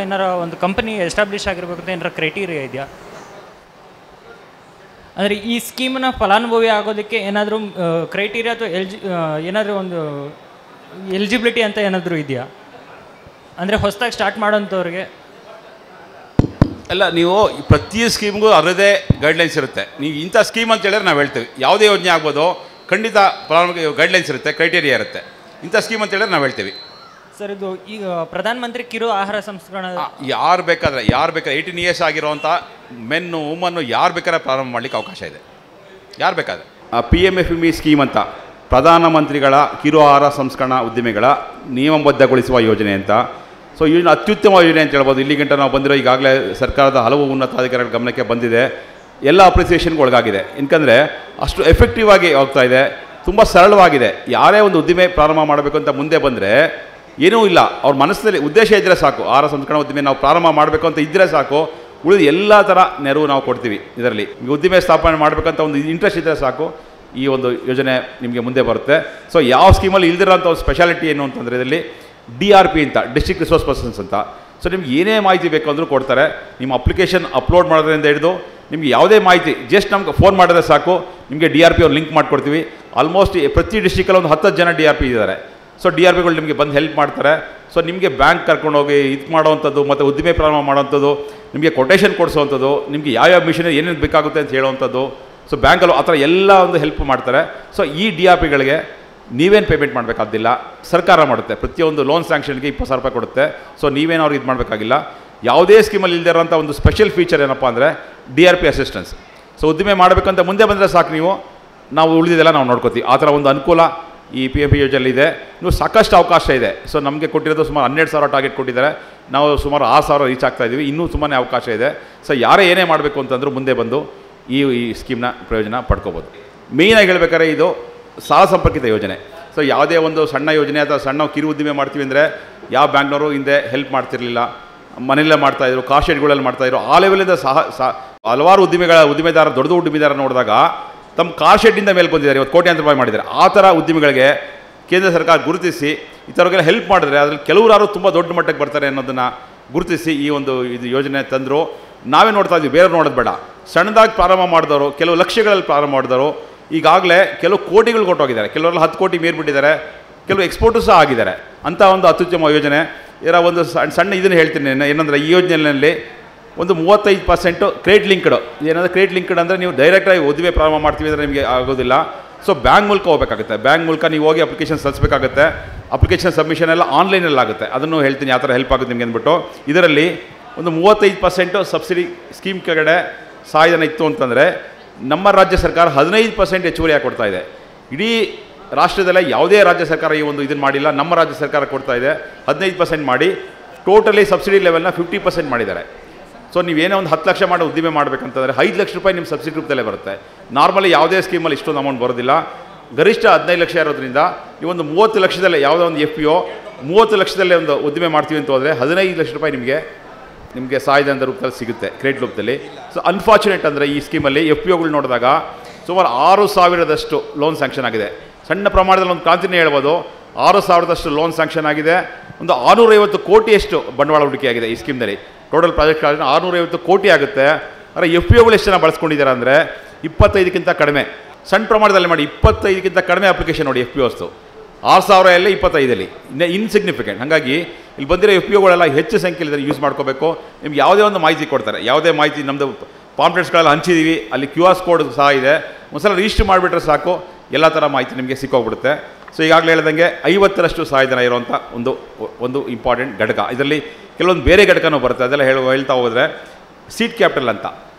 ಏನಾರ ಒಂದು company establish ಆಗಿರಬೇಕು ಅಂತ ಏನಾರ ಕ್ರೈಟೀರಿಯಾ ಇದೆಯಾ? ಅಂದರೆ ಈ ಸ್ಕೀಮ್ನ ಫಲಾನುಭವಿ ಆಗೋದಕ್ಕೆ ಏನಾದರೂ ಕ್ರೈಟೀರಿಯಾ ಅಥವಾ ಏನಾದರೂ ಒಂದು ಎಲಿಜಿಬಿಲಿಟಿ ಅಂತ ಏನಾದರೂ ಇದೆಯಾ? ಅಂದರೆ ಹೊಸದಾಗಿ ಸ್ಟಾರ್ಟ್ ಮಾಡೋಂಥವ್ರಿಗೆ ಅಲ್ಲ, ನೀವು ಪ್ರತಿ ಸ್ಕೀಮ್ಗೂ ಅದರದೇ ಗೈಡ್ಲೈನ್ಸ್ ಇರುತ್ತೆ. ನೀವು ಇಂಥ ಸ್ಕೀಮ್ ಅಂತ ಹೇಳಿದ್ರೆ ನಾವು ಹೇಳ್ತೀವಿ. ಯಾವುದೇ ಯೋಜನೆ ಆಗ್ಬೋದು, ಖಂಡಿತ ಫಲಾನುಭವಿ ಗೈಡ್ಲೈನ್ಸ್ ಇರುತ್ತೆ, ಕ್ರೈಟೀರಿಯಾ ಇರುತ್ತೆ. ಇಂಥ ಸ್ಕೀಮ್ ಅಂತ ಹೇಳಿದ್ರೆ ನಾವು ಹೇಳ್ತೀವಿ. ಸರ್, ಇದು ಈಗ ಪ್ರಧಾನಮಂತ್ರಿ ಕಿರು ಆಹಾರ ಸಂಸ್ಕರಣ ಯಾರು ಬೇಕಾದ್ರೆ 18 ಇಯರ್ಸ್ ಆಗಿರೋವಂಥ ಮೆನ್ನು ವುಮನ್ನು ಯಾರು ಬೇಕಾದ್ರೆ ಪ್ರಾರಂಭ ಮಾಡಲಿಕ್ಕೆ ಅವಕಾಶ ಇದೆ. ಯಾರು ಬೇಕಾದ್ರೆ PMFME ಸ್ಕೀಮ್ ಅಂತ ಪ್ರಧಾನಮಂತ್ರಿಗಳ ಕಿರು ಆಹಾರ ಸಂಸ್ಕರಣಾ ಉದ್ದಿಮೆಗಳ ನಿಯಮಬದ್ಧಗೊಳಿಸುವ ಯೋಜನೆ ಅಂತ. ಸೊ ಯೋಜನೆ ಅತ್ಯುತ್ತಮ ಯೋಜನೆ ಅಂತ ಹೇಳ್ಬೋದು. ಇಲ್ಲಿಗಂಟ ನಾವು ಬಂದಿರೋ ಈಗಾಗಲೇ ಸರ್ಕಾರದ ಹಲವು ಉನ್ನತಾಧಿಕಾರಿಗಳ ಗಮನಕ್ಕೆ ಬಂದಿದೆ. ಎಲ್ಲ ಅಪ್ರಿಸಿಯೇಷನ್ಗೆ ಒಳಗಾಗಿದೆ. ಯಾಕಂದರೆ ಅಷ್ಟು ಎಫೆಕ್ಟಿವ್ ಆಗಿ ಹೋಗ್ತಾ ಇದೆ, ತುಂಬ ಸರಳವಾಗಿದೆ. ಯಾರೇ ಒಂದು ಉದ್ದಿಮೆ ಪ್ರಾರಂಭ ಮಾಡಬೇಕು ಅಂತ ಮುಂದೆ ಬಂದರೆ ಏನೂ ಇಲ್ಲ, ಅವ್ರ ಮನಸ್ಸಿನಲ್ಲಿ ಉದ್ದೇಶ ಇದ್ದರೆ ಸಾಕು. ಆಹಾರ ಸಂಸ್ಕರಣಾ ಉದ್ದಿಮೆ ನಾವು ಪ್ರಾರಂಭ ಮಾಡಬೇಕು ಅಂತ ಇದ್ದರೆ ಸಾಕು, ಉಳಿದ ಎಲ್ಲ ಥರ ನೆರವು ನಾವು ಕೊಡ್ತೀವಿ. ಇದರಲ್ಲಿ ಈಗ ಉದ್ದಿಮೆ ಸ್ಥಾಪನೆ ಮಾಡಬೇಕಂತ ಒಂದು ಇಂಟ್ರೆಸ್ಟ್ ಇದ್ದರೆ ಸಾಕು, ಈ ಒಂದು ಯೋಜನೆ ನಿಮಗೆ ಮುಂದೆ ಬರುತ್ತೆ. ಸೊ ಯಾವ ಸ್ಕೀಮಲ್ಲಿ ಇಲ್ದಿರೋಂಥ ಒಂದು ಸ್ಪೆಷಾಲಿಟಿ ಏನು ಅಂತಂದರೆ ಇದರಲ್ಲಿ DRP ಅಂತ, ಡಿಸ್ಟ್ರಿಕ್ಟ್ ರಿಸೋರ್ಸ್ ಪರ್ಸನ್ಸ್ ಅಂತ. ಸೊ ನಿಮ್ಗೆ ಏನೇ ಮಾಹಿತಿ ಬೇಕು ಅಂದರೂ ಕೊಡ್ತಾರೆ. ನಿಮ್ಮ ಅಪ್ಲಿಕೇಶನ್ ಅಪ್ಲೋಡ್ ಮಾಡೋದ್ರಿಂದ ಹಿಡಿದು ನಿಮಗೆ ಯಾವುದೇ ಮಾಹಿತಿ ಜಸ್ಟ್ ನಮ್ಗೆ ಫೋನ್ ಮಾಡಿದ್ರೆ ಸಾಕು, ನಿಮಗೆ DRP ಅವ್ರು ಲಿಂಕ್ ಮಾಡಿಕೊಡ್ತೀವಿ. ಆಲ್ಮೋಸ್ಟ್ ಪ್ರತಿ ಡಿಸ್ಟ್ರಿಕ್ಟಲ್ಲಿ ಒಂದು 10 ಜನ DRP ಇದ್ದಾರೆ. ಸೊ DRPಗಳು ನಿಮಗೆ ಬಂದು ಹೆಲ್ಪ್ ಮಾಡ್ತಾರೆ. ಸೊ ನಿಮಗೆ ಬ್ಯಾಂಕ್ ಕರ್ಕೊಂಡೋಗಿ ಇದು ಮಾಡೋವಂಥದ್ದು ಮತ್ತು ಉದ್ದಿಮೆ ಪ್ರಾರಂಭ ಮಾಡೋವಂಥದ್ದು, ನಿಮಗೆ ಕೊಟೇಶನ್ ಕೊಡಿಸೋವಂಥದ್ದು, ನಿಮಗೆ ಯಾವ್ಯಾವ ಮಿಷನರಿ ಏನೇನು ಬೇಕಾಗುತ್ತೆ ಅಂತ ಹೇಳುವಂಥದ್ದು. ಸೊ ಬ್ಯಾಂಕಲ್ಲೂ ಆ ಥರ ಎಲ್ಲ ಒಂದು ಹೆಲ್ಪ್ ಮಾಡ್ತಾರೆ. ಸೊ ಈ DRPಗಳಿಗೆ ನೀವೇನು ಪೇಮೆಂಟ್ ಮಾಡಬೇಕಾದಿಲ್ಲ, ಸರ್ಕಾರ ಮಾಡುತ್ತೆ. ಪ್ರತಿಯೊಂದು ಲೋನ್ ಸ್ಯಾಂಕ್ಷನ್ಗೆ 20,000 ರೂಪಾಯಿ ಕೊಡುತ್ತೆ. ಸೊ ನೀವೇನು ಅವ್ರಿಗೆ ಇದು ಮಾಡಬೇಕಾಗಿಲ್ಲ. ಯಾವುದೇ ಸ್ಕೀಮಲ್ಲಿ ಇಲ್ಲದೆ ಇರೋಂಥ ಒಂದು ಸ್ಪೆಷಲ್ ಫೀಚರ್ ಏನಪ್ಪ ಅಂದರೆ DRP ಅಸಿಸ್ಟೆನ್ಸ್. ಸೊ ಉದ್ದಿಮೆ ಮಾಡಬೇಕಂತ ಮುಂದೆ ಬಂದರೆ ಸಾಕು, ನಾವು ಉಳಿದಿದ್ದೆಲ್ಲ ನಾವು ನೋಡ್ಕೋತೀವಿ. ಆ ಥರ ಒಂದು ಅನುಕೂಲ ಈ PMP ಯೋಜನೆ ಇದೆ. ಇನ್ನು ಸಾಕಷ್ಟು ಅವಕಾಶ ಇದೆ. ಸೊ ನಮಗೆ ಕೊಟ್ಟಿರೋದು ಸುಮಾರು 12,000 ಟಾರ್ಗೆಟ್ ಕೊಟ್ಟಿದ್ದಾರೆ. ನಾವು ಸುಮಾರು 6,000 ರೀಚ್ ಆಗ್ತಾ ಇದ್ದೀವಿ. ಇನ್ನೂ ತುಂಬಾ ಅವಕಾಶ ಇದೆ. ಸೊ ಯಾರೇ ಏನೇ ಮಾಡಬೇಕು ಅಂತಂದರೂ ಮುಂದೆ ಬಂದು ಈ ಸ್ಕೀಮ್ನ ಪ್ರಯೋಜನ ಪಡ್ಕೋಬೋದು. ಮೇಯ್ನಾಗಿ ಹೇಳ್ಬೇಕಾದ್ರೆ ಇದು ಸಾಲ ಸಂಪರ್ಕಿತ ಯೋಜನೆ. ಸೊ ಯಾವುದೇ ಒಂದು ಸಣ್ಣ ಯೋಜನೆ ಅಥವಾ ಸಣ್ಣ ಕಿರು ಉದ್ದಿಮೆ ಮಾಡ್ತೀವಿ ಅಂದರೆ ಯಾವ ಬ್ಯಾಂಕ್ನವರು ಹಿಂದೆ ಹೆಲ್ಪ್ ಮಾಡ್ತಿರಲಿಲ್ಲ, ಮನೆಯಲ್ಲೇ ಮಾಡ್ತಾಯಿದ್ರು, ಕಾರ್ ಶೆಡ್ಗಳಲ್ಲಿ ಮಾಡ್ತಾಯಿದ್ರು. ಆ ಲೆವೆಲಿಂದ ಹಲವಾರು ಉದ್ದಿಮೆದಾರ ದೊಡ್ಡ ಉದ್ದಿಮೆದಾರ ನೋಡಿದಾಗ ತಮ್ಮ ಕಾರ್ ಶೆಡ್ಡಿಂದ ಮೇಲೆ ಬಂದಿದ್ದಾರೆ, ಇವತ್ತು ಕೋಟ್ಯಾಂತರ ರೂಪಾಯಿ ಮಾಡಿದ್ದಾರೆ. ಆ ಥರ ಉದ್ದಿಮೆಗಳಿಗೆ ಕೇಂದ್ರ ಸರ್ಕಾರ ಗುರುತಿಸಿ ಈ ಥರಗೆಲ್ಲ ಹೆಲ್ಪ್ ಮಾಡಿದ್ರೆ ಅದರಲ್ಲಿ ಕೆಲವರಾರು ತುಂಬ ದೊಡ್ಡ ಮಟ್ಟಕ್ಕೆ ಬರ್ತಾರೆ ಅನ್ನೋದನ್ನು ಗುರುತಿಸಿ ಈ ಒಂದು ಇದು ಯೋಜನೆ ತಂದರು. ನಾವೇ ನೋಡ್ತಾ ಇದ್ವಿ, ಬೇರೆ ನೋಡೋದು ಬೇಡ. ಸಣ್ಣದಾಗಿ ಪ್ರಾರಂಭ ಮಾಡಿದವರು, ಕೆಲವು ಲಕ್ಷಗಳಲ್ಲಿ ಪ್ರಾರಂಭ ಮಾಡಿದವರು ಈಗಾಗಲೇ ಕೆಲವು ಕೋಟಿಗಳು ಕೊಟ್ಟೋಗಿದ್ದಾರೆ. ಕೆಲವರೆಲ್ಲ 10 ಕೋಟಿ ಮೀರಿಬಿಟ್ಟಿದ್ದಾರೆ, ಕೆಲವು ಎಕ್ಸ್ಪೋರ್ಟು ಸಹ ಆಗಿದ್ದಾರೆ. ಅಂಥ ಒಂದು ಅತ್ಯುತ್ತಮ ಯೋಜನೆ. ಇದರ ಒಂದು ಸಣ್ಣ ಇದನ್ನು ಹೇಳ್ತೀನಿ ಏನಂದರೆ, ಈ ಯೋಜನೆಯಲ್ಲಿ ಒಂದು 35% ಕ್ರೆಡಿಟ್ ಲಿಂಕ್ಡ್. ಏನಂದರೆ ಕ್ರೆಡಿಟ್ ಲಿಂಕ್ಡ್ ಅಂದರೆ ನೀವು ಡೈರೆಕ್ಟಾಗಿ ಉದ್ದಿಮೆ ಪ್ರಾರಂಭ ಮಾಡ್ತೀವಿ ಅಂದರೆ ನಿಮಗೆ ಆಗೋದಿಲ್ಲ. ಸೊ ಬ್ಯಾಂಕ್ ಮೂಲಕ ಹೋಗಬೇಕಾಗುತ್ತೆ. ಬ್ಯಾಂಕ್ ಮೂಲಕ ನೀವು ಹೋಗಿ ಅಪ್ಲಿಕೇಶನ್ ಸಲ್ಲಿಸಬೇಕಾಗುತ್ತೆ. ಅಪ್ಲಿಕೇಶನ್ ಸಬ್ಮಿಷನ್ ಎಲ್ಲ ಆನ್ಲೈನಲ್ಲಿ ಆಗುತ್ತೆ. ಅದನ್ನು ಹೇಳ್ತೀನಿ ಯಾವ ಥರ ಹೆಲ್ಪ್ ಆಗುತ್ತೆ ನಿಮಗೆ ಅಂದ್ಬಿಟ್ಟು. ಇದರಲ್ಲಿ ಒಂದು 35% ಸಬ್ಸಿಡಿ ಸ್ಕೀಮ್ ಕೆಳಗಡೆ ಸಹಾಯಧನ ಇತ್ತು ಅಂತಂದರೆ ನಮ್ಮ ರಾಜ್ಯ ಸರ್ಕಾರ 15% ಹೆಚ್ಚುವರಿಯಾಗಿ ಕೊಡ್ತಾ ಇದೆ. ಇಡೀ ರಾಷ್ಟ್ರದಲ್ಲೇ ಯಾವುದೇ ರಾಜ್ಯ ಸರ್ಕಾರ ಈ ಒಂದು ಇದನ್ನು ಮಾಡಿಲ್ಲ. ನಮ್ಮ ರಾಜ್ಯ ಸರ್ಕಾರ ಕೊಡ್ತಾ ಇದೆ. 15% ಮಾಡಿ ಟೋಟಲಿ ಸಬ್ಸಿಡಿ ಲೆವೆಲ್ನ 50% ಮಾಡಿದ್ದಾರೆ. ಸೊ ನೀವೇನೋ ಒಂದು 10 ಲಕ್ಷ ಮಾಡೋ ಉದ್ದಿಮೆ ಮಾಡಬೇಕಂತಂದರೆ 5 ಲಕ್ಷ ರೂಪಾಯಿ ನಿಮ್ಮ ಸಬ್ಸಿಡಿ ರೂಪದಲ್ಲೇ ಬರುತ್ತೆ. ನಾರ್ಮಲಿ ಯಾವುದೇ ಸ್ಕೀಮಲ್ಲಿ ಇಷ್ಟೊಂದು ಅಮೌಂಟ್ ಬರೋದಿಲ್ಲ. ಗರಿಷ್ಠ 15 ಲಕ್ಷ ಇರೋದ್ರಿಂದ ನೀವೊಂದು 30 ಲಕ್ಷದಲ್ಲೇ ಯಾವುದೋ ಒಂದು FPO 30 ಲಕ್ಷದಲ್ಲೇ ಒಂದು ಉದ್ದಿಮೆ ಮಾಡ್ತೀವಿ ಅಂತ ಹೋದರೆ 15 ಲಕ್ಷ ರೂಪಾಯಿ ನಿಮಗೆ ಸಹಾಯಧನದ ರೂಪದಲ್ಲಿ ಸಿಗುತ್ತೆ, ಕ್ರೆಡಿಟ್ ರೂಪದಲ್ಲಿ. ಸೊ ಅನ್ಫಾರ್ಚುನೇಟ್ ಅಂದರೆ ಈ ಸ್ಕೀಮಲ್ಲಿ FPOಗಳು ನೋಡಿದಾಗ ಸುಮಾರು 6,000ದಷ್ಟು ಲೋನ್ ಸ್ಯಾಂಕ್ಷನ್ ಆಗಿದೆ. ಸಣ್ಣ ಪ್ರಮಾಣದಲ್ಲಿ ಒಂದು ಕ್ರಾಂತಿನೇ ಹೇಳ್ಬೋದು. 6,000ದಷ್ಟು ಲೋನ್ ಸ್ಯಾಂಕ್ಷನ್ ಆಗಿದೆ. ಒಂದು 650 ಕೋಟಿಯಷ್ಟು ಬಂಡವಾಳ ಹೂಡಿಕೆ ಆಗಿದೆ ಈ ಸ್ಕೀಮ್ನಲ್ಲಿ. ಟೋಟಲ್ ಪ್ರಾಜೆಕ್ಟ್ 650 ಕೋಟಿ ಆಗುತ್ತೆ. ಆದರೆ FPOಗಳು ಎಷ್ಟು ಜನ ಬಳಸ್ಕೊಂಡಿದ್ದಾರೆ ಅಂದರೆ 25ಕ್ಕಿಂತ ಕಡಿಮೆ. ಸಣ್ಣ ಪ್ರಮಾಣದಲ್ಲಿ ಮಾಡಿ 25ಕ್ಕಿಂತ ಕಡಿಮೆ ಅಪ್ಲಿಕೇಶನ್ ನೋಡಿ FPOಸ್ತು. 6,000 25 ಇನ್ಸಿಗ್ನಿಫಿಕೆಂಟ್. ಹಾಗಾಗಿ ಇಲ್ಲಿ ಬಂದಿರೋ FPOಗಳೆಲ್ಲ ಹೆಚ್ಚು ಸಂಖ್ಯೆಯಲ್ಲಿ ಯೂಸ್ ಮಾಡ್ಕೋಬೇಕು. ನಿಮ್ಗೆ ಯಾವುದೇ ಒಂದು ಮಾಹಿತಿ ಕೊಡ್ತಾರೆ. ಯಾವುದೇ ಮಾಹಿತಿ ನಮ್ಮದು ಪಾಂಪ್ಲೆಟ್ಸ್ಗಳೆಲ್ಲ ಹಂಚಿದ್ದೀವಿ, ಅಲ್ಲಿ QR ಕೋಡ್ ಸಹ ಇದೆ. ಒಂದ್ಸಲ ರಿಜಿಸ್ಟರ್ ಮಾಡಿಬಿಟ್ರೆ ಸಾಕು, ಎಲ್ಲ ಥರ ಮಾಹಿತಿ ನಿಮಗೆ ಸಿಕ್ಕೋಗ್ಬಿಡುತ್ತೆ. ಸೊ ಈಗಾಗಲೇ ಹೇಳ್ದಂಗೆ 50ರಷ್ಟು ಸಹಾಯಧನ ಇರುವಂಥ ಒಂದು ಇಂಪಾರ್ಟೆಂಟ್ ಘಟಕ. ಇದರಲ್ಲಿ ಕೆಲವೊಂದು ಬೇರೆ ಘಟಕನೂ ಬರುತ್ತೆ. ಅದೆಲ್ಲ ಹೇಳ್ತಾ ಹೋದರೆ ಸೀಡ್ ಕ್ಯಾಪಿಟಲ್ ಅಂತ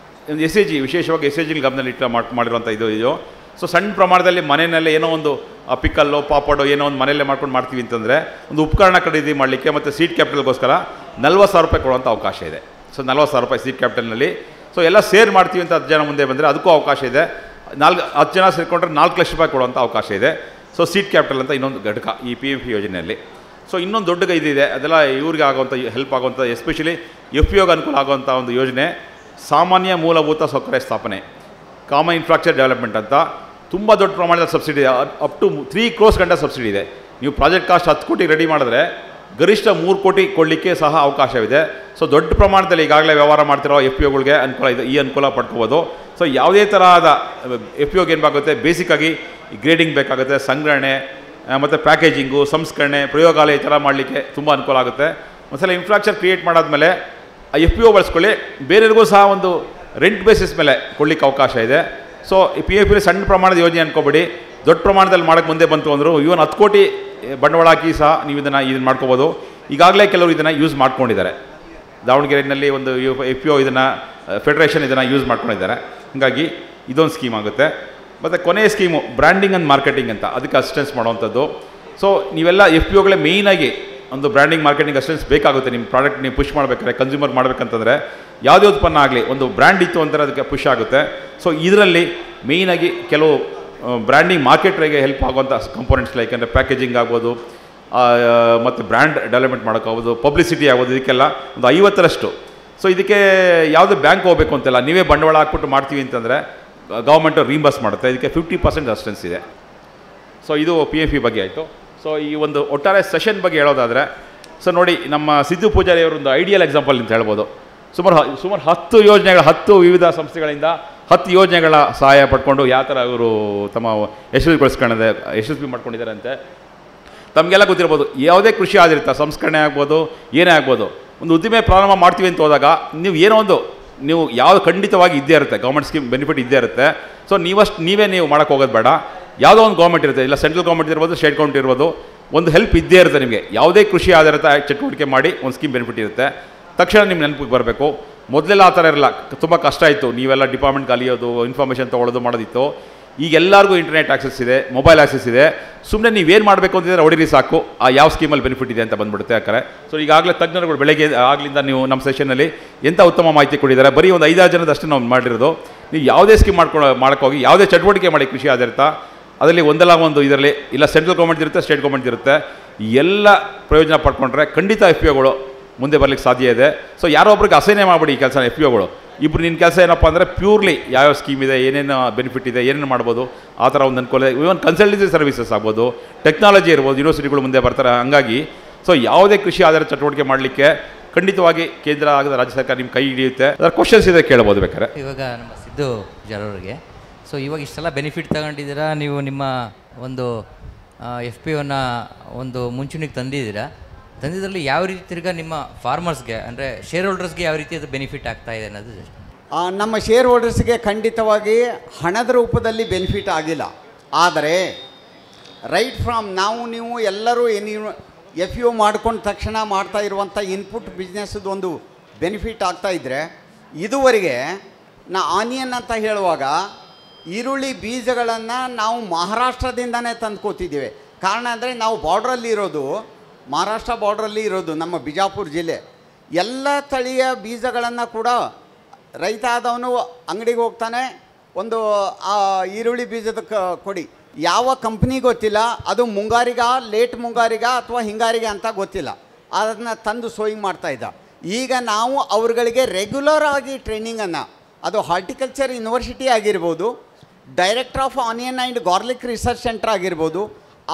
ಒಂದು SAG, ವಿಶೇಷವಾಗಿ SAG ಗಮನದಲ್ಲಿ ಇಟ್ಟು ಮಾಡಿರುವಂಥ ಇದು. ಸೊ ಸಣ್ಣ ಪ್ರಮಾಣದಲ್ಲಿ ಮನೆಯಲ್ಲೇ ಏನೋ ಒಂದು ಪಿಕ್ಕಲ್ಲು ಪಾಪಡು ಏನೋ ಒಂದು ಮನೆಯಲ್ಲೇ ಮಾಡ್ತೀವಿ ಅಂತಂದರೆ ಒಂದು ಉಪಕರಣ ಖರೀದಿ ಮಾಡಲಿಕ್ಕೆ ಮತ್ತು ಸೀಡ್ ಕ್ಯಾಪಿಟಲ್ಗೋಸ್ಕರ 40,000 ರೂಪಾಯಿ ಕೊಡುವಂಥ ಅವಕಾಶ ಇದೆ. ಸೊ 40,000 ರೂಪಾಯಿ ಸೀಡ್ ಕ್ಯಾಪಿಟಲ್ನಲ್ಲಿ. ಸೊ ಎಲ್ಲ ಸೇರ್ ಮಾಡ್ತೀವಿ ಅಂತ 10 ಜನ ಮುಂದೆ ಬಂದರೆ ಅದಕ್ಕೂ ಅವಕಾಶ ಇದೆ. 10 ಜನ ಸೇರಿಕೊಂಡ್ರೆ 4 ಲಕ್ಷ ರೂಪಾಯಿ ಕೊಡುವಂಥ ಅವಕಾಶ ಇದೆ. ಸೊ ಸೀಡ್ ಕ್ಯಾಪಿಟಲ್ ಅಂತ ಇನ್ನೊಂದು ಘಟಕ ಈ PMP ಯೋಜನೆಯಲ್ಲಿ. ಸೊ ಇನ್ನೊಂದು ದೊಡ್ಡ ಇದಿದೆ. ಅದೆಲ್ಲ ಇವ್ರಿಗೆ ಆಗುವಂಥ ಹೆಲ್ಪ್ ಆಗುವಂಥ, ಎಸ್ಪೆಷಲಿ FPOಗೆ ಅನುಕೂಲ ಆಗುವಂಥ ಒಂದು ಯೋಜನೆ ಸಾಮಾನ್ಯ ಮೂಲಭೂತ ಸೌಕರ್ಯ ಸ್ಥಾಪನೆ, ಕಾಮನ್ ಇನ್ಫ್ರಾಸ್ಟ್ರಕ್ಚರ್ ಡೆವಲಪ್ಮೆಂಟ್ ಅಂತ. ತುಂಬ ದೊಡ್ಡ ಪ್ರಮಾಣದ ಸಬ್ಸಿಡಿ ಇದೆ. ಅಪ್ ಟು 3 crores ಗಂಟೆ ಸಬ್ಸಿಡಿ ಇದೆ. ನೀವು ಪ್ರಾಜೆಕ್ಟ್ ಕಾಸ್ಟ್ 10 ಕೋಟಿ ರೆಡಿ ಮಾಡಿದ್ರೆ ಗರಿಷ್ಠ 3 ಕೋಟಿ ಕೊಡಲಿಕ್ಕೆ ಸಹ ಅವಕಾಶವಿದೆ. ಸೊ ದೊಡ್ಡ ಪ್ರಮಾಣದಲ್ಲಿ ಈಗಾಗಲೇ ವ್ಯವಹಾರ ಮಾಡ್ತಿರೋ ಎಫ್ ಪಿ ಒಗಳಿಗೆ ಅನುಕೂಲ ಇದೆ, ಈ ಅನುಕೂಲ ಪಡ್ಕೋಬೋದು. ಸೊ ಯಾವುದೇ ತರಹದ ಎಫ್ ಪಿ ಒಗೆ ಏನು ಬೇಕಾಗುತ್ತೆ, ಬೇಸಿಕ್ಕಾಗಿ ಗ್ರೇಡಿಂಗ್ ಬೇಕಾಗುತ್ತೆ, ಸಂಗ್ರಹಣೆ ಮತ್ತು ಪ್ಯಾಕೇಜಿಂಗು, ಸಂಸ್ಕರಣೆ, ಪ್ರಯೋಗಾಲಯ ಈ ಥರ ಮಾಡಲಿಕ್ಕೆ ತುಂಬ ಅನುಕೂಲ ಆಗುತ್ತೆ. ಒಂದ್ಸಲ ಇನ್ಫ್ರಾಸ್ಟ್ರಕ್ಚರ್ ಕ್ರಿಯೇಟ್ ಮಾಡಾದ್ಮೇಲೆ ಆ ಎಫ್ ಪಿ ಒ ಬಳಸ್ಕೊಳ್ಳಿ, ಬೇರೆಯವ್ರಿಗೂ ಸಹ ಒಂದು ರೆಂಟ್ ಬೇಸಿಸ್ ಮೇಲೆ ಕೊಡಲಿಕ್ಕೆ ಅವಕಾಶ ಇದೆ. ಸೊ ಈ ಪಿ ಎಫ್ ಸಣ್ಣ ಪ್ರಮಾಣದ ಯೋಜನೆ ಅನ್ಕೋಬೇಡಿ, ದೊಡ್ಡ ಪ್ರಮಾಣದಲ್ಲಿ ಮಾಡೋಕ್ಕೆ ಮುಂದೆ ಬಂತು ಅಂದರು ಇವನ್ 10 ಕೋಟಿ ಬಂಡವಾಳ ಹಾಕಿ ಸಹ ನೀವು ಇದನ್ನು ಮಾಡ್ಕೋಬೋದು. ಈಗಾಗಲೇ ಕೆಲವರು ಇದನ್ನು ಯೂಸ್ ಮಾಡ್ಕೊಂಡಿದ್ದಾರೆ. ದಾವಣಗೆರೆಯಲ್ಲಿ ಒಂದು ಎಫ್ ಪಿ ಒ ಇದನ್ನು ಫೆಡರೇಷನ್ ಇದನ್ನು ಯೂಸ್ ಮಾಡ್ಕೊಂಡಿದ್ದಾರೆ. ಹಾಗಾಗಿ ಇದೊಂದು ಸ್ಕೀಮ್ ಆಗುತ್ತೆ. ಮತ್ತು ಕೊನೆಯ ಸ್ಕೀಮು ಬ್ರ್ಯಾಂಡಿಂಗ್ ಆ್ಯಂಡ್ ಮಾರ್ಕೆಟಿಂಗ್ ಅಂತ, ಅದಕ್ಕೆ ಅಸಿಸ್ಟೆನ್ಸ್ ಮಾಡುವಂಥದ್ದು. ಸೊ ನೀವೆಲ್ಲ ಎಫ್ ಪಿ ಒಗಳೇ ಮೇಯ್ನಾಗಿ ಒಂದು ಬ್ರ್ಯಾಂಡಿಂಗ್ ಮಾರ್ಕೆಟಿಂಗ್ ಅಸಿಸ್ಟೆನ್ಸ್ ಬೇಕಾಗುತ್ತೆ. ನಿಮ್ಮ ಪ್ರಾಡಕ್ಟ್ ನೀವು ಪುಷ್ ಮಾಡಬೇಕಾದ್ರೆ, ಕನ್ಸ್ಯೂಮರ್ ಮಾಡಬೇಕಂತಂದರೆ ಯಾವುದೇ ಉತ್ಪನ್ನ ಆಗಲಿ ಒಂದು ಬ್ರ್ಯಾಂಡ್ ಇತ್ತು ಅಂತಾರೆ ಅದಕ್ಕೆ ಪುಷ್ ಆಗುತ್ತೆ. ಸೊ ಇದರಲ್ಲಿ ಮೇಯ್ನಾಗಿ ಕೆಲವು ಬ್ರ್ಯಾಂಡಿಂಗ್ ಮಾರ್ಕೆಟ್ರಿಗೆ ಹೆಲ್ಪ್ ಆಗುವಂಥ ಕಂಪೋನೆಂಟ್ಸ್ ಲೈಕ್ ಅಂದರೆ ಪ್ಯಾಕೇಜಿಂಗ್ ಆಗ್ಬೋದು, ಮತ್ತು ಬ್ರ್ಯಾಂಡ್ ಡೆವಲಪ್ಮೆಂಟ್ ಮಾಡೋಕ್ಕಾಗ್ಬೋದು, ಪಬ್ಲಿಸಿಟಿ ಆಗ್ಬೋದು, ಇದಕ್ಕೆಲ್ಲ ಒಂದು 50ರಷ್ಟು. ಸೊ ಇದಕ್ಕೆ ಯಾವುದೇ ಬ್ಯಾಂಕ್ ಹೋಗಬೇಕು ಅಂತೆಲ್ಲ, ನೀವೇ ಬಂಡವಾಳ ಹಾಕ್ಬಿಟ್ಟು ಮಾಡ್ತೀವಿ ಅಂತಂದರೆ ಗೌರ್ಮೆಂಟು ರೀಂಬರ್ಸ್ ಮಾಡುತ್ತೆ. ಇದಕ್ಕೆ 50% ಅಸಿಸ್ಟೆನ್ಸ್ ಇದೆ. ಸೊ ಇದು ಪಿ ಎಫ್ ಇ ಬಗ್ಗೆ ಆಯಿತು. ಸೊ ಈ ಒಂದು ಒಟ್ಟಾರೆ ಸೆಷನ್ ಬಗ್ಗೆ ಹೇಳೋದಾದರೆ, ಸೊ ನೋಡಿ ನಮ್ಮ ಸಿದ್ದು ಪೂಜಾರಿ ಅವರೊಂದು ಐಡಿಯಲ್ ಎಕ್ಸಾಂಪಲ್ ಅಂತ ಹೇಳ್ಬೋದು. ಸುಮಾರು 10 ಯೋಜನೆಗಳ 10 ವಿವಿಧ ಸಂಸ್ಥೆಗಳಿಂದ 10 ಯೋಜನೆಗಳ ಸಹಾಯ ಪಡ್ಕೊಂಡು ಯಾವ ಥರ ಅವರು ತಮ್ಮ ಯಶಸ್ವಿ ಮಾಡ್ಕೊಂಡಿದ್ದಾರೆ ಅಂತೆ. ತಮಗೆಲ್ಲ ಗೊತ್ತಿರ್ಬೋದು, ಯಾವುದೇ ಕೃಷಿ ಆಧಾರಿತ ಸಂಸ್ಕರಣೆ ಆಗ್ಬೋದು, ಏನೇ ಆಗ್ಬೋದು, ಒಂದು ಉದ್ದಿಮೆ ಪ್ರಾರಂಭ ಮಾಡ್ತೀವಿ ಅಂತ ಹೋದಾಗ ನೀವು ಏನೋ ಒಂದು ನೀವು ಯಾವುದು ಖಂಡಿತವಾಗಿ ಇದ್ದೇ ಇರುತ್ತೆ, ಗೌರ್ಮೆಂಟ್ ಸ್ಕೀಮ್ ಬೆನಿಫಿಟ್ ಇದ್ದೇ ಇರುತ್ತೆ. ಸೊ ನೀವೇ ಮಾಡೋಕ್ಕೆ ಹೋಗೋದು ಬೇಡ. ಯಾವುದೋ ಒಂದು ಗೌರ್ಮೆಂಟ್ ಇರುತ್ತೆ, ಇಲ್ಲ ಸೆಂಟ್ರಲ್ ಗೌರ್ಮೆಂಟ್ ಇರ್ಬೋದು, ಸ್ಟೇಟ್ ಗೌರ್ಮೆಂಟ್ ಇರ್ಬೋದು, ಒಂದು ಹೆಲ್ಪ್ ಇದ್ದೇ ಇರುತ್ತೆ ನಿಮಗೆ. ಯಾವುದೇ ಕೃಷಿ ಆಧಾರಿತ ಚಟುವಟಿಕೆ ಮಾಡಿ ಒಂದು ಸ್ಕೀಮ್ ಬೆನಿಫಿಟ್ ಇರುತ್ತೆ, ತಕ್ಷಣ ನಿಮ್ಮ ನೆನಪಿಗೆ ಬರಬೇಕು. ಮೊದಲೆಲ್ಲ ಆ ಥರ ಇರಲ್ಲ, ತುಂಬ ಕಷ್ಟ ಇತ್ತು, ನೀವೆಲ್ಲ ಡಿಪಾರ್ಟ್ಮೆಂಟ್ ಕಲಿಯೋದು, ಇನ್ಫಾರ್ಮೇಷನ್ ತೊಗೊಳ್ಳೋದು ಮಾಡೋದಿತ್ತು. ಈಗ ಎಲ್ಲರಿಗೂ ಇಂಟರ್ನೆಟ್ ಆಕ್ಸೆಸ್ ಇದೆ, ಮೊಬೈಲ್ ಆಕ್ಸೆಸ್ ಇದೆ. ಸುಮ್ಮನೆ ನೀವೇನು ಮಾಡಬೇಕು ಅಂತಿದ್ರೆ ಹೊಡಿರಿ ಸಾಕು, ಆ ಯಾವ ಸ್ಕೀಮಲ್ಲಿ ಬೆನಿಫಿಟ್ ಇದೆ ಅಂತ ಬಂದುಬಿಡುತ್ತೆ. ಯಾಕಂದರೆ ಸೊ ಈಗಾಗಲೇ ತಜ್ಞರುಗಳು ಬೆಳಗ್ಗೆ ಆಗಲಿಂದ ನೀವು ನಮ್ಮ ಸೆಷನ್ನಲ್ಲಿ ಎಂಥ ಉತ್ತಮ ಮಾಹಿತಿ ಕೊಟ್ಟಿದ್ದಾರೆ. ಬರೀ ಒಂದು 5-6 ಜನದಷ್ಟೇ ನಾವು ಮಾಡಿರೋದು. ನೀವು ಯಾವುದೇ ಸ್ಕೀಮ್ ಮಾಡೋಕ್ಕೋಗಿ ಯಾವುದೇ ಚಟುವಟಿಕೆ ಮಾಡಿ ಕೃಷಿ ಆಧಾರಿತ, ಅದರಲ್ಲಿ ಒಂದಲ್ಲ ಒಂದು ಇದರಲ್ಲಿ ಇಲ್ಲ ಸೆಂಟ್ರಲ್ ಗೌರ್ಮೆಂಟ್ ಇರುತ್ತೆ, ಸ್ಟೇಟ್ ಗೌರ್ಮೆಂಟ್ ಇರುತ್ತೆ, ಎಲ್ಲ ಪ್ರಯೋಜನ ಪಡ್ಕೊಂಡ್ರೆ ಖಂಡಿತ ಎಫ್ ಪಿ ಒಗಳು ಮುಂದೆ ಬರಲಿಕ್ಕೆ ಸಾಧ್ಯ ಇದೆ. ಸೊ ಯಾರೋ ಒಬ್ರಿಗೆ ಅಸೈನೇ ಮಾಡಿಬಿಡಿ ಈ ಕೆಲಸ ಎಫ್ ಪಿ ಒಗಳು. ಇಬ್ಬರು ನಿನ್ನ ಕೆಲಸ ಏನಪ್ಪ ಅಂದರೆ ಪ್ಯೂರ್ಲಿ ಯಾವ್ಯಾವ ಸ್ಕೀಮ್ ಇದೆ, ಏನೇನು ಬೆನಿಫಿಟ್ ಇದೆ, ಏನೇನು ಮಾಡ್ಬೋದು ಆ ಥರ ಒಂದು ಅನುಕೂಲ. ಇವನ್ ಕನ್ಸಲ್ಟೆನ್ಸಿ ಸರ್ವಿಸಸ್ ಆಗ್ಬೋದು, ಟೆಕ್ನಾಲಜಿ ಇರ್ಬೋದು, ಯೂನಿವರ್ಸಿಟಿಗಳು ಮುಂದೆ ಬರ್ತಾರೆ. ಹಂಗಾಗಿ ಸೊ ಯಾವುದೇ ಕೃಷಿ ಆಧಾರಿತ ಚಟುವಟಿಕೆ ಮಾಡಲಿಕ್ಕೆ ಖಂಡಿತವಾಗಿ ಕೇಂದ್ರ ಆಗದ ರಾಜ್ಯ ಸರ್ಕಾರ ನಿಮ್ಮ ಕೈ ಹಿಡಿಯುತ್ತೆ. ಅದರ ಕ್ವಶನ್ಸ್ ಇದೆ, ಕೇಳ್ಬೋದು ಬೇಕಾದ್ರೆ. ಇವಾಗ ನಮ್ಮ ಸಿದ್ದು ಜನರಿಗೆ ಸೊ ಇವಾಗ ಇಷ್ಟೆಲ್ಲ ಬೆನಿಫಿಟ್ ತಗೊಂಡಿದ್ದೀರಾ ನೀವು, ನಿಮ್ಮ ಒಂದು ಎಫ್ ಪಿ ಒನ್ನ ಒಂದು ಮುಂಚೂಣಿಗೆ ತಂದಿದ್ರಲ್ಲಿ ಯಾವ ರೀತಿ ತಿರ್ಗಾ ನಿಮ್ಮ ಫಾರ್ಮರ್ಸ್ಗೆ ಅಂದರೆ ಶೇರ್ ಹೋಲ್ಡರ್ಸ್ಗೆ ಯಾವ ರೀತಿ ಅದು ಬೆನಿಫಿಟ್ ಆಗ್ತಾ ಇದೆ ಅನ್ನೋದು ನಮ್ಮ ಶೇರ್ ಹೋಲ್ಡರ್ಸ್ಗೆ ಖಂಡಿತವಾಗಿ ಹಣದ ರೂಪದಲ್ಲಿ ಬೆನಿಫಿಟ್ ಆಗಿಲ್ಲ. ಆದರೆ ರೈಟ್ ಫ್ರಾಮ್ ನೀವು ಎಲ್ಲರೂ ಎಫ್ ಯು ಮಾಡ್ಕೊಂಡ ತಕ್ಷಣ ಮಾಡ್ತಾ ಇರುವಂಥ ಇನ್ಪುಟ್ ಬಿಸ್ನೆಸ್ದು ಒಂದು ಬೆನಿಫಿಟ್ ಆಗ್ತಾಯಿದ್ರೆ, ಇದುವರೆಗೆ ಆನಿಯನ್ ಅಂತ ಹೇಳುವಾಗ ಈರುಳ್ಳಿ ಬೀಜಗಳನ್ನು ನಾವು ಮಹಾರಾಷ್ಟ್ರದಿಂದನೇ ತಂದ್ಕೋತಿದ್ದೀವಿ. ಕಾರಣ ಅಂದರೆ ನಾವು ಬಾರ್ಡ್ರಲ್ಲಿ ಇರೋದು, ಮಹಾರಾಷ್ಟ್ರ ಬಾರ್ಡ್ರಲ್ಲಿ ಇರೋದು ನಮ್ಮ ಬಿಜಾಪುರ ಜಿಲ್ಲೆ. ಎಲ್ಲ ತಳಿಯ ಬೀಜಗಳನ್ನು ಕೂಡ ರೈತ ಆದವನು ಅಂಗಡಿಗೆ ಹೋಗ್ತಾನೆ, ಒಂದು ಈರುಳ್ಳಿ ಬೀಜದ ಕೊಡಿ, ಯಾವ ಕಂಪ್ನಿ ಗೊತ್ತಿಲ್ಲ, ಅದು ಮುಂಗಾರಿಗ, ಲೇಟ್ ಮುಂಗಾರಿಗ ಅಥವಾ ಹಿಂಗಾರಿಗೆ ಅಂತ ಗೊತ್ತಿಲ್ಲ, ಅದನ್ನು ತಂದು ಸೋಯಿಂಗ್ ಮಾಡ್ತಾಯಿದ್ದ. ಈಗ ನಾವು ಅವ್ರುಗಳಿಗೆ ರೆಗ್ಯುಲರ್ ಆಗಿ ಟ್ರೈನಿಂಗನ್ನು, ಅದು ಹಾರ್ಟಿಕಲ್ಚರ್ ಯೂನಿವರ್ಸಿಟಿ ಆಗಿರ್ಬೋದು, director of onion and garlic research centre ಆಗಿರ್ಬೋದು,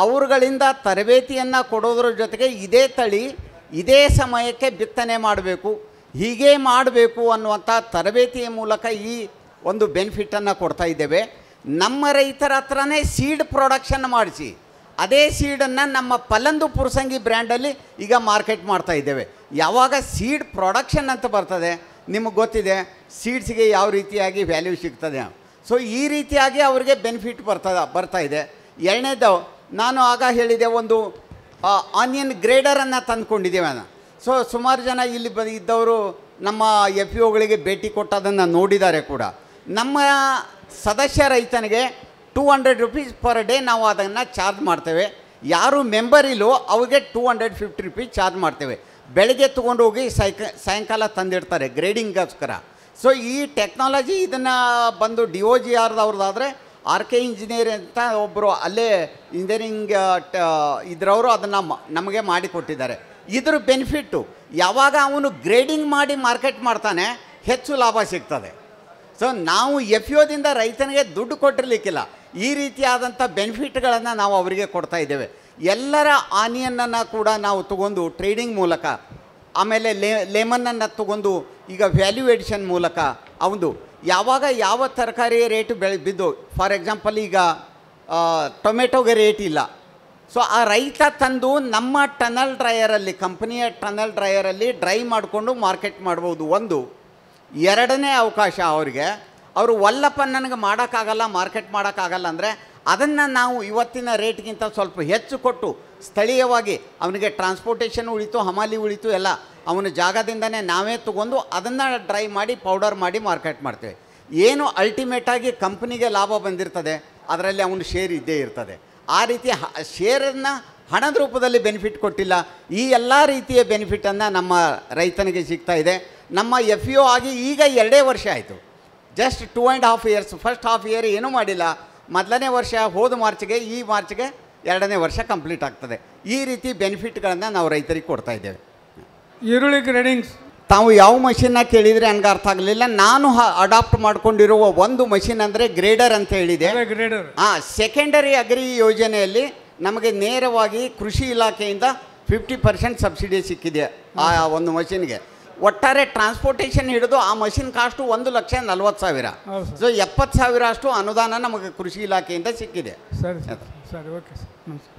ಅವರುಗಳಿಂದ ತರಬೇತಿಯನ್ನು ಕೊಡೋದ್ರ ಜೊತೆಗೆ ಇದೇ ತಳಿ ಇದೇ ಸಮಯಕ್ಕೆ ಬಿತ್ತನೆ ಮಾಡಬೇಕು, ಹೀಗೆ ಮಾಡಬೇಕು ಅನ್ನುವಂಥ ತರಬೇತಿಯ ಮೂಲಕ ಈ ಒಂದು ಬೆನಿಫಿಟನ್ನು ಕೊಡ್ತಾ ಇದ್ದೇವೆ. ನಮ್ಮ ರೈತರ ಹತ್ರನೇ ಸೀಡ್ ಪ್ರೊಡಕ್ಷನ್ ಮಾಡಿಸಿ ಅದೇ ಸೀಡನ್ನು ನಮ್ಮ ಪಲ್ಲಂದು ಪುರಸಂಗಿ ಬ್ರ್ಯಾಂಡಲ್ಲಿ ಈಗ ಮಾರ್ಕೆಟ್ ಮಾಡ್ತಾ ಇದ್ದೇವೆ. ಯಾವಾಗ ಸೀಡ್ ಪ್ರೊಡಕ್ಷನ್ ಅಂತ ಬರ್ತದೆ, ನಿಮಗೆ ಗೊತ್ತಿದೆ ಸೀಡ್ಸ್ಗೆ ಯಾವ ರೀತಿಯಾಗಿ ವ್ಯಾಲ್ಯೂ ಸಿಗ್ತದೆ. ಸೊ ಈ ರೀತಿಯಾಗಿ ಅವರಿಗೆ ಬೆನಿಫಿಟ್ ಬರ್ತಾ ಇದೆ. ಎರಡನೇದು, ನಾನು ಆಗ ಹೇಳಿದೆ, ಒಂದು ಆನಿಯನ್ ಗ್ರೇಡರನ್ನು ತಂದುಕೊಂಡಿದ್ದೇವೆ ನಾನು. ಸೊ ಸುಮಾರು ಜನ ಇಲ್ಲಿ ಇದ್ದವರು ನಮ್ಮ ಎಫ್ ಇ ಒಗಳಿಗೆ ಭೇಟಿ ಕೊಟ್ಟದನ್ನು ನೋಡಿದ್ದಾರೆ ಕೂಡ. ನಮ್ಮ ಸದಸ್ಯ ರೈತನಿಗೆ 200 ರೂಪೀಸ್ ಪರ್ ಡೇ ನಾವು ಅದನ್ನು ಚಾರ್ಜ್ ಮಾಡ್ತೇವೆ. ಯಾರು ಮೆಂಬರ್ ಇಲ್ಲೋ ಅವ್ರಿಗೆ 250 ರೂಪೀಸ್ ಚಾರ್ಜ್ ಮಾಡ್ತೇವೆ. ಬೆಳಗ್ಗೆ ತೊಗೊಂಡು ಹೋಗಿ ಸಾಯಂಕಾಲ ತಂದಿಡ್ತಾರೆ ಗ್ರೇಡಿಂಗ್ಗೋಸ್ಕರ. ಸೊ ಈ ಟೆಕ್ನಾಲಜಿ ಇದನ್ನು ಬಂದು DOGR ಅವ್ರದ್ದಾದರೆ RK ಇಂಜಿನಿಯರ್ ಅಂತ ಒಬ್ಬರು ಅಲ್ಲೇ ಇಂಜಿನಿಯರಿಂಗ್ ಇದ್ರವರು ಅದನ್ನು ನಮಗೆ ಮಾಡಿಕೊಟ್ಟಿದ್ದಾರೆ. ಇದ್ರ ಬೆನಿಫಿಟ್ಟು ಯಾವಾಗ ಅವನು ಗ್ರೇಡಿಂಗ್ ಮಾಡಿ ಮಾರ್ಕೆಟ್ ಮಾಡ್ತಾನೆ ಹೆಚ್ಚು ಲಾಭ ಸಿಗ್ತದೆ. ಸೊ ನಾವು ಎಫ್ ದಿಂದ ರೈತನಿಗೆ ದುಡ್ಡು ಕೊಟ್ಟಿರಲಿಕ್ಕಿಲ್ಲ, ಈ ರೀತಿಯಾದಂಥ ಬೆನಿಫಿಟ್ಗಳನ್ನು ನಾವು ಅವರಿಗೆ ಕೊಡ್ತಾ ಇದ್ದೇವೆ. ಎಲ್ಲರ ಆನಿಯನ್ನನ್ನು ಕೂಡ ನಾವು ತಗೊಂಡು ಟ್ರೇಡಿಂಗ್ ಮೂಲಕ, ಆಮೇಲೆ ಲೆಮನನ್ನು ತಗೊಂಡು ಈಗ ವ್ಯಾಲ್ಯೂ ಎಡಿಷನ್ ಮೂಲಕ ಅವನು ಯಾವಾಗ ಯಾವ ತರಕಾರಿ ರೇಟು ಬಿದ್ದು, ಫಾರ್ ಎಕ್ಸಾಂಪಲ್ ಈಗ ಟೊಮೆಟೊಗೆ ರೇಟ್ ಇಲ್ಲ, ಸೊ ಆ ರೈತ ತಂದು ನಮ್ಮ ಟನಲ್ ಡ್ರೈಯರಲ್ಲಿ, ಕಂಪನಿಯ ಟನಲ್ ಡ್ರೈಯರಲ್ಲಿ ಡ್ರೈ ಮಾಡಿಕೊಂಡು ಮಾರ್ಕೆಟ್ ಮಾಡ್ಬೋದು. ಒಂದು. ಎರಡನೇ ಅವಕಾಶ ಅವರಿಗೆ, ಅವರು ಒಲ್ಲಪ್ಪ ನನಗೆ ಮಾಡೋಕ್ಕಾಗಲ್ಲ, ಮಾರ್ಕೆಟ್ ಮಾಡೋಕ್ಕಾಗಲ್ಲ ಅಂದರೆ ಅದನ್ನು ನಾವು ಇವತ್ತಿನ ರೇಟ್ಗಿಂತ ಸ್ವಲ್ಪ ಹೆಚ್ಚು ಕೊಟ್ಟು ಸ್ಥಳೀಯವಾಗಿ ಅವನಿಗೆ ಟ್ರಾನ್ಸ್ಪೋರ್ಟೇಷನ್ ಉಳಿತು, ಹಮಾಲಿ ಉಳಿತು, ಎಲ್ಲ ಅವನ ಜಾಗದಿಂದನೇ ನಾವೇ ತೊಗೊಂಡು ಅದನ್ನು ಡ್ರೈ ಮಾಡಿ ಪೌಡರ್ ಮಾಡಿ ಮಾರ್ಕೆಟ್ ಮಾಡ್ತೇವೆ. ಏನು ಅಲ್ಟಿಮೇಟಾಗಿ ಕಂಪ್ನಿಗೆ ಲಾಭ ಬಂದಿರ್ತದೆ ಅದರಲ್ಲಿ ಅವನ ಶೇರ್ ಇದ್ದೇ ಇರ್ತದೆ. ಆ ರೀತಿ ಶೇರನ್ನು ಹಣದ ರೂಪದಲ್ಲಿ ಬೆನಿಫಿಟ್ ಕೊಟ್ಟಿಲ್ಲ. ಈ ಎಲ್ಲ ರೀತಿಯ ಬೆನಿಫಿಟನ್ನು ನಮ್ಮ ರೈತನಿಗೆ ಸಿಗ್ತಾ ಇದೆ. ನಮ್ಮ FEO ಆಗಿ ಈಗ 2 ವರ್ಷ ಆಯಿತು, just 2.5 years. First half year ಏನೂ ಮಾಡಿಲ್ಲ, ಮೊದಲನೇ ವರ್ಷ ಹೋದ ಮಾರ್ಚ್ಗೆ, ಈ ಮಾರ್ಚ್ಗೆ 2ನೇ ವರ್ಷ ಕಂಪ್ಲೀಟ್ ಆಗ್ತದೆ. ಈ ರೀತಿ ಬೆನಿಫಿಟ್ಗಳನ್ನು ನಾವು ರೈತರಿಗೆ ಕೊಡ್ತಾ ಇದ್ದೇವೆ. ಈರುಳ್ಳಿ ಗ್ರೇಡಿಂಗ್ಸ್ ತಾವು ಯಾವ ಮಷಿನ್ನ ಕೇಳಿದರೆ ನನಗೆ ಅರ್ಥ ಆಗಲಿಲ್ಲ. ನಾನು ಅಡಾಪ್ಟ್ ಮಾಡ್ಕೊಂಡಿರುವ ಒಂದು ಮಷಿನ್ ಅಂದರೆ ಗ್ರೇಡರ್ ಅಂತ ಹೇಳಿದೆ. ಗ್ರೇಡರ್ ಸೆಕೆಂಡರಿ ಅಗ್ರಿ ಯೋಜನೆಯಲ್ಲಿ ನಮಗೆ ನೇರವಾಗಿ ಕೃಷಿ ಇಲಾಖೆಯಿಂದ 50% ಸಬ್ಸಿಡಿ ಸಿಕ್ಕಿದೆ ಆ ಒಂದು ಮಷಿನ್ಗೆ. ಒಟ್ಟಾರೆ ಟ್ರಾನ್ಸ್ಪೋರ್ಟೇಷನ್ ಹಿಡಿದು ಆ ಮಷಿನ್ ಕಾಸ್ಟು 1,40,000. ಸೊ 70,000 ಅಷ್ಟು ಅನುದಾನ ನಮಗೆ ಕೃಷಿ ಇಲಾಖೆಯಿಂದ ಸಿಕ್ಕಿದೆ. ಸರಿ ಓಕೆ ಸರ್, ನಮಸ್ಕಾರ.